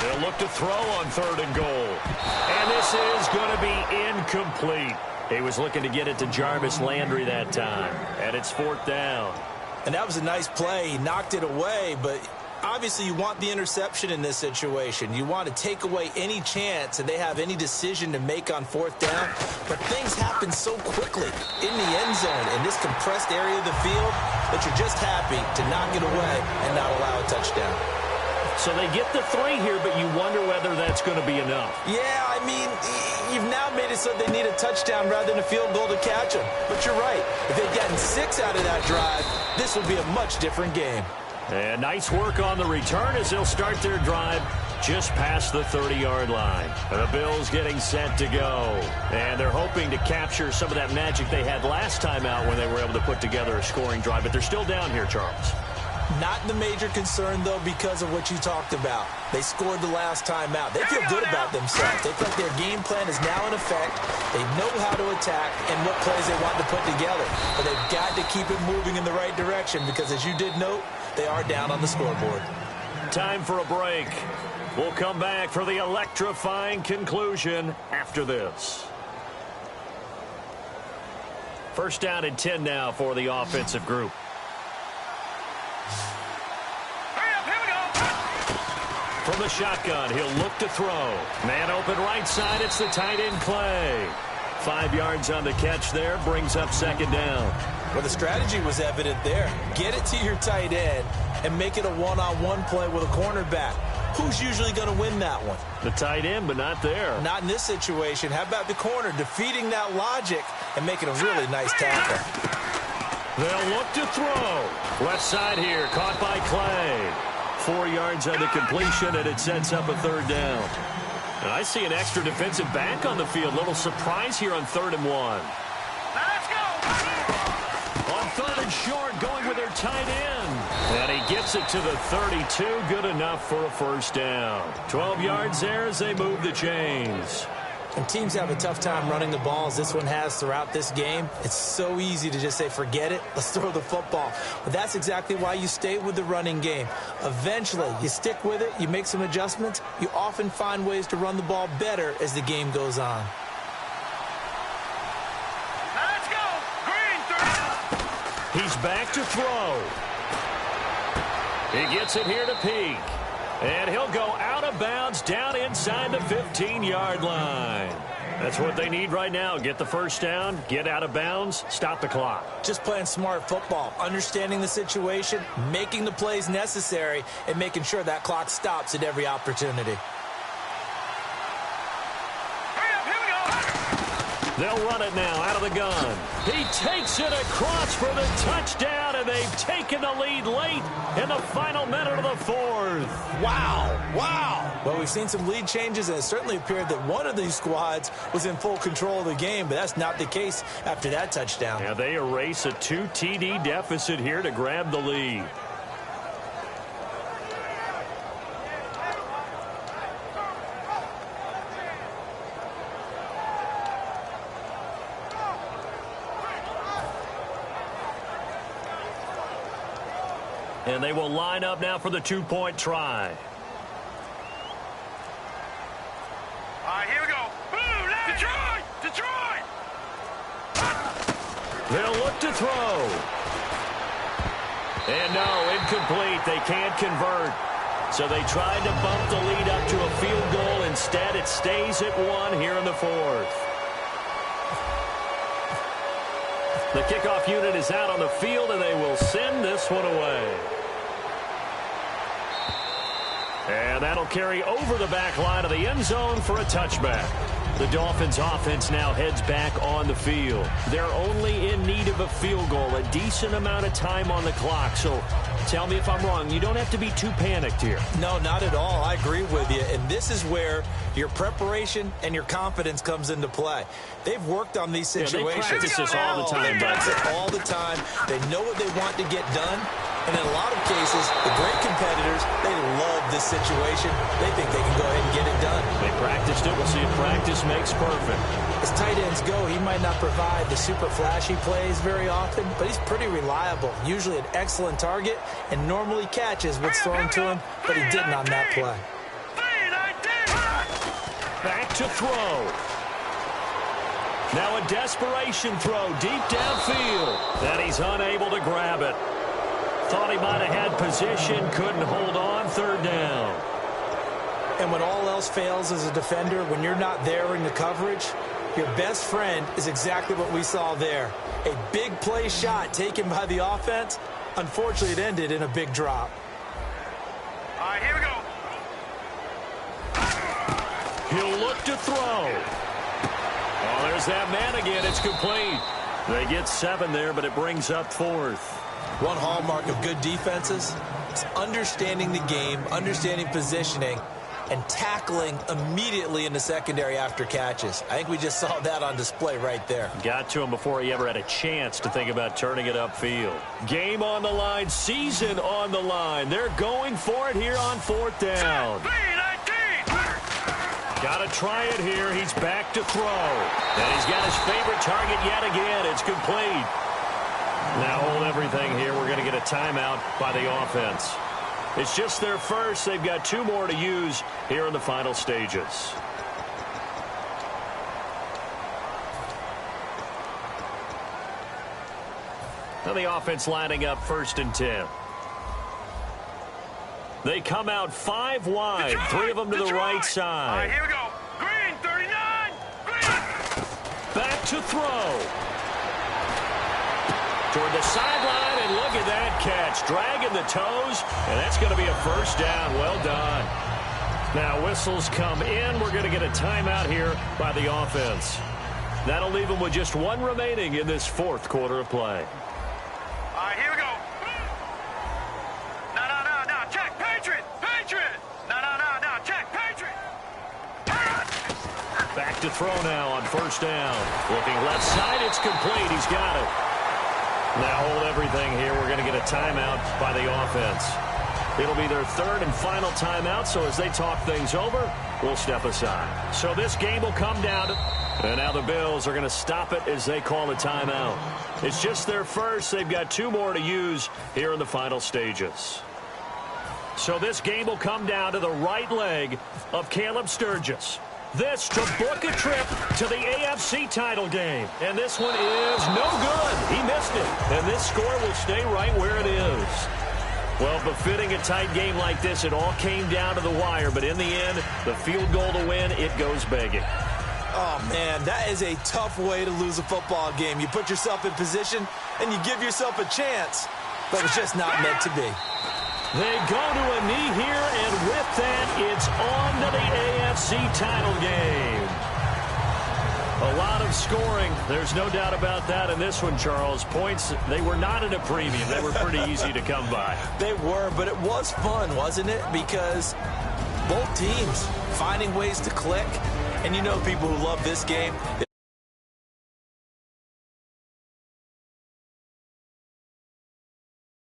They'll look to throw on 3rd and goal. And this is going to be incomplete. He was looking to get it to Jarvis Landry that time. And it's 4th down. And that was a nice play. He knocked it away, but obviously you want the interception in this situation. You want to take away any chance that they have any decision to make on 4th down. But things happen so quickly in the end zone in this compressed area of the field that you're just happy to knock it away and not allow a touchdown. So they get the 3 here, but you wonder whether that's going to be enough. Yeah, I mean, you've now made it so they need a touchdown rather than a field goal to catch them. But you're right. If they'd gotten 6 out of that drive, this would be a much different game. And nice work on the return as they'll start their drive just past the 30-yard line. And the Bills getting set to go. And they're hoping to capture some of that magic they had last time out when they were able to put together a scoring drive. But they're still down here, Charles. Not the major concern, though, because of what you talked about. They scored the last time out. They feel good about themselves. They feel like their game plan is now in effect. They know how to attack and what plays they want to put together. But they've got to keep it moving in the right direction because, as you did note, they are down on the scoreboard. Time for a break. We'll come back for the electrifying conclusion after this. 1st down and 10 now for the offensive group. From the shotgun, he'll look to throw. Man open right side, it's the tight end Clay. 5 yards on the catch there, brings up 2nd down. Well, the strategy was evident there. Get it to your tight end and make it a one-on-one play with a cornerback. Who's usually going to win that one? The tight end, but not there. Not in this situation. How about the corner defeating that logic and making a really nice tackle? They'll look to throw. Left side here, caught by Clay. 4 yards on the completion, and it sets up a 3rd down. And I see an extra defensive back on the field. Little surprise here on 3rd and 1. Let's go! On 3rd and short, going with their tight end. And he gets it to the 32. Good enough for a 1st down. 12 yards there as they move the chains. And teams have a tough time running the ball as this one has throughout this game. It's so easy to just say, forget it, let's throw the football. But that's exactly why you stay with the running game. Eventually, you stick with it, you make some adjustments, you often find ways to run the ball better as the game goes on. Let's go! Green 3. He's back to throw. He gets it here to Peak. And he'll go out of bounds down inside the 15-yard line. That's what they need right now. Get the 1st down, get out of bounds, stop the clock. Just playing smart football, understanding the situation, making the plays necessary, and making sure that clock stops at every opportunity. They'll run it now out of the gun. He takes it across for the touchdown, and they've taken the lead late in the final minute of the 4th. Wow. Well, we've seen some lead changes, and it certainly appeared that one of these squads was in full control of the game, but that's not the case after that touchdown. Yeah, they erase a 2 TD deficit here to grab the lead. And they will line up now for the 2-point try. right, here we go. Blue line. Detroit! Detroit! They'll look to throw. And no, incomplete. They can't convert. So they tried to bump the lead up to a field goal. Instead, it stays at 1 here in the fourth. The kickoff unit is out on the field, and they will send this one away. And that'll carry over the back line of the end zone for a touchback. The Dolphins offense now heads back on the field. They're only in need of a field goal, a decent amount of time on the clock. So tell me if I'm wrong. You don't have to be too panicked here. No, not at all. I agree with you. And this is where your preparation and your confidence comes into play. They've worked on these situations. They practice this all the time. They practice it all the time. They know what they want to get done. And in a lot of cases, the great competitors, they love this situation. They think they can go ahead and get it done. They practiced it. We'll see if practice makes perfect. As tight ends go, he might not provide the super flashy plays very often, but he's pretty reliable. Usually an excellent target and normally catches what's thrown to him, but he didn't on that play. Back to throw. Now a desperation throw deep downfield. And he's unable to grab it. Thought he might have had position, couldn't hold on, third down. And when all else fails as a defender, when you're not there in the coverage, your best friend is exactly what we saw there. A big play shot taken by the offense. Unfortunately, it ended in a big drop. All right, here we go. He'll look to throw. Oh, there's that man again. It's complete. They get 7 there, but it brings up 4th. One hallmark of good defenses is understanding the game, understanding positioning, and tackling immediately in the secondary after catches. I think we just saw that on display right there. Got to him before he ever had a chance to think about turning it upfield. Game on the line, season on the line. They're going for it here on 4th down. Got to try it here. He's back to throw. And he's got his favorite target yet again. It's complete. Now hold everything here. We're going to get a timeout by the offense. It's just their first. They've got 2 more to use here in the final stages. Now the offense lining up 1st and 10. They come out 5 wide, 3 of them to the right side. All right, here we go. Green, 39. Green. Back to throw. Toward the sideline, and look at that catch. Dragging the toes, and that's going to be a first down. Well done. Now whistles come in. We're going to get a timeout here by the offense. That'll leave them with just 1 remaining in this 4th quarter of play. All right, here we go. No. Check, Patriot. No. Check, Patriot. Back to throw now on 1st down. Looking left side, it's complete. He's got it. Now hold everything here. We're going to get a timeout by the offense. It'll be their 3rd and final timeout, so as they talk things over, we'll step aside. So this game will come down to... And now the Bills are going to stop it as they call a timeout. It's just their first. They've got 2 more to use here in the final stages. So this game will come down to the right leg of Caleb Sturgis. This to book a trip to the AFC title game. And this one is no good. He missed it. And this score will stay right where it is. Well, befitting a tight game like this, it all came down to the wire. But in the end, the field goal to win, it goes begging. Oh, man, that is a tough way to lose a football game. You put yourself in position, and you give yourself a chance. But it's just not meant to be. They go to a knee here, and with that, it's on to the AFC title game. A lot of scoring. There's no doubt about that in this one, Charles. Points, they were not at a premium. They were pretty easy to come by. They were, but it was fun, wasn't it? Because both teams finding ways to click. And you know people who love this game,